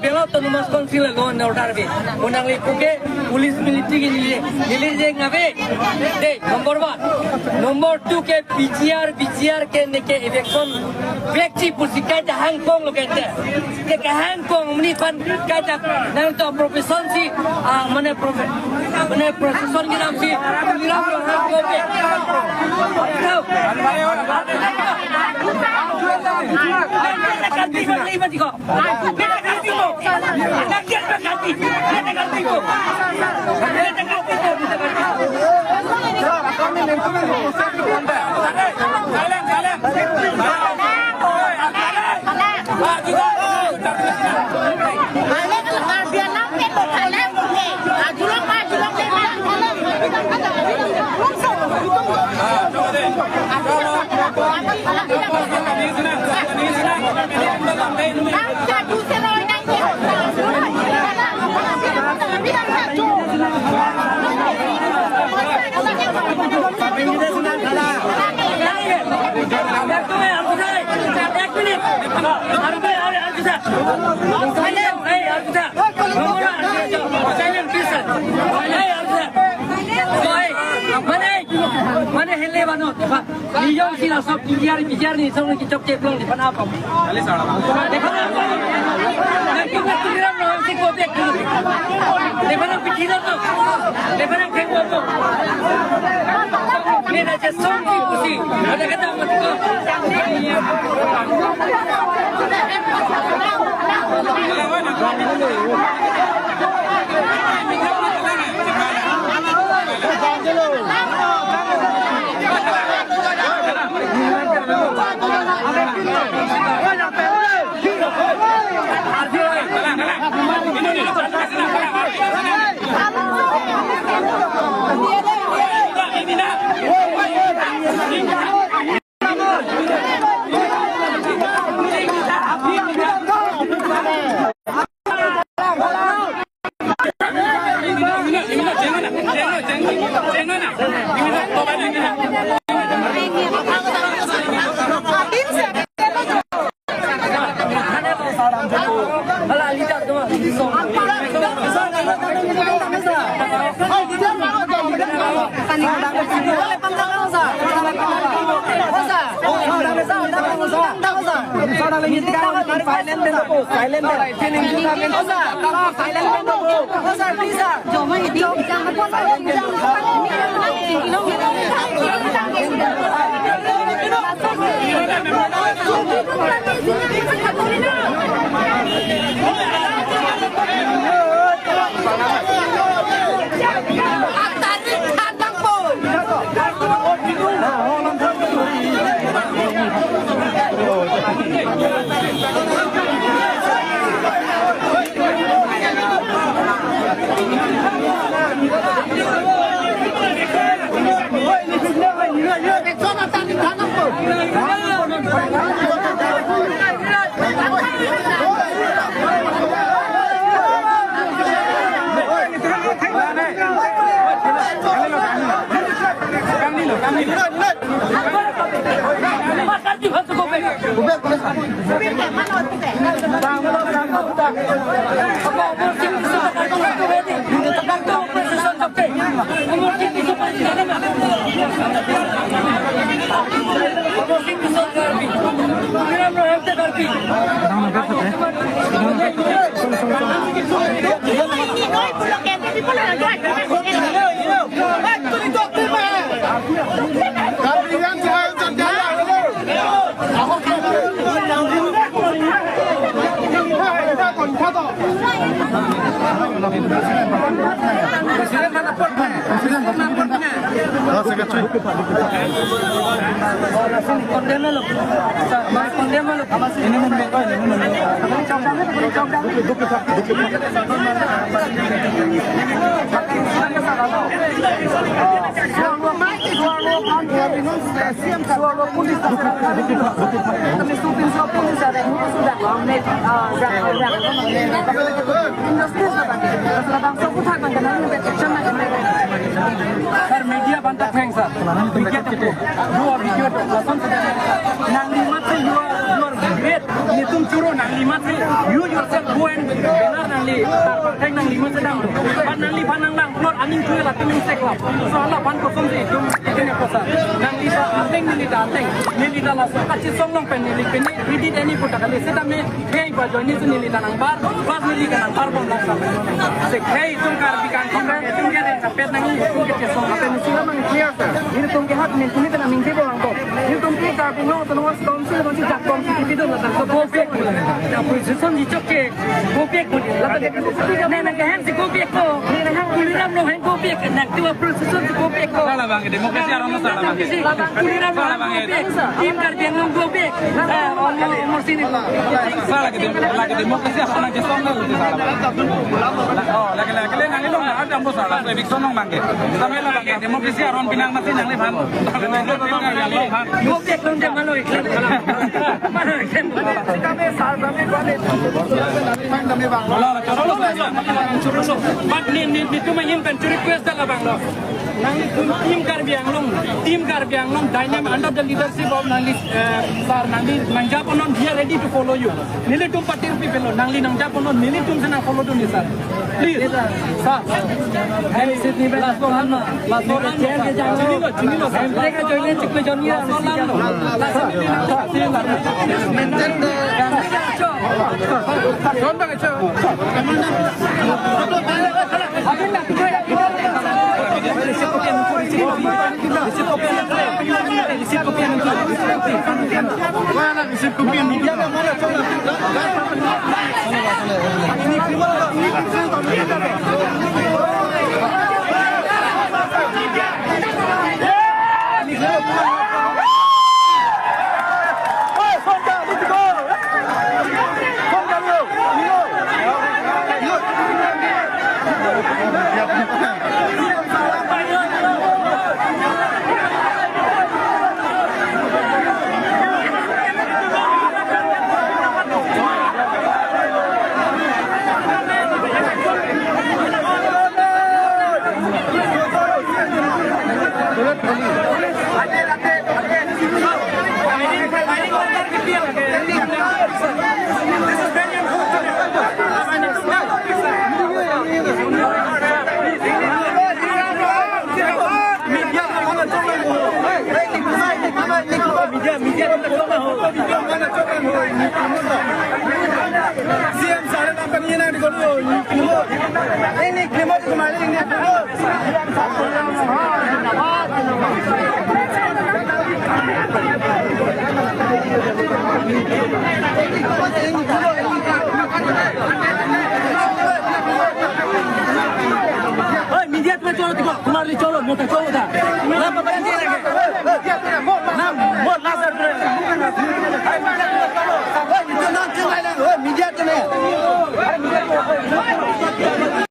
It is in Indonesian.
Belok tu numas konsil lawan order be. Unang lipuke polis military gini je ngabe. Deh number 1, number 2 ke PCR ke neke election व्यक्ति पुसी कायदा Hong Kong lo kaita. Ke Hong Kong meni pan kaita nang to profession si mane profession ki naam si niram lo Hong Kong be. Mana hele banot, Niyong sila sob bijar ni sob ni cok ceplong di pan apa? Kali salah. Dekho na, nanti kita tiram loh si kobek tu. Dekho na pikiran tu, dekho na kengwa tu. Ni dah cesong ni pusi, ada kata mati ko. Sir, media banta feng sir. Video video langsung nang lima tu you are great. Itu tum churo nang lima se you yourself go and benar nang li tar nang lima sedang pan nang li pan nang not aning tu la tum sek la so ala pan ko som se tum ikene ko sa nang li sa ateng ni li da la so ka chi song long pen ni li pen ni did any put ka le se ta me hey ba jo ni ni li da nang bar pas ni li ka nang bar bom la sa se hey tum kar bi kan tum tum ke de kapet nang li tum ke song ka pen sila mang clear sir ni tum ke hat ni tum ni ta nang ke bo ang ko ni tum ke ka bi no to no storm se ko chi jak tom chi ti do na so go pek na position ni chok ke go pek ko la ta ke ne na ke hen si go pek ko ni na hang kuliram no hen go pek na tu position si go pek ko salah bang demokrasi aron salah bang kuliram salah bang tim kar biang no go pek umur sini salah lagi demokrasi aron aja songgal itu salah bang oh lagi nang ilong na ada ambo salah so bikson nang bang samela bang demokrasi aron pinang mati nang leban go pek dong jam malo iklan mana iklan kami sal kami balik But ni tu main kan request dah bang lo. Nanti tim kar biang long dynamic under the leadership of Nangli sir Nangli Nangjap onon we are ready to follow you. Nili tum party people lo Nangli Nangjap onon nili tum sana follow tu ni sir. Please sir. Hai Sydney belas ko hamna. Last ko chair ke jangan. Chini lo. Mereka join cik me join ya. CM सारे कंपनी ना निकलो नहीं क्लेमो तुम्हारे India media में चलो तुम्हारे चलो मोटा चलो था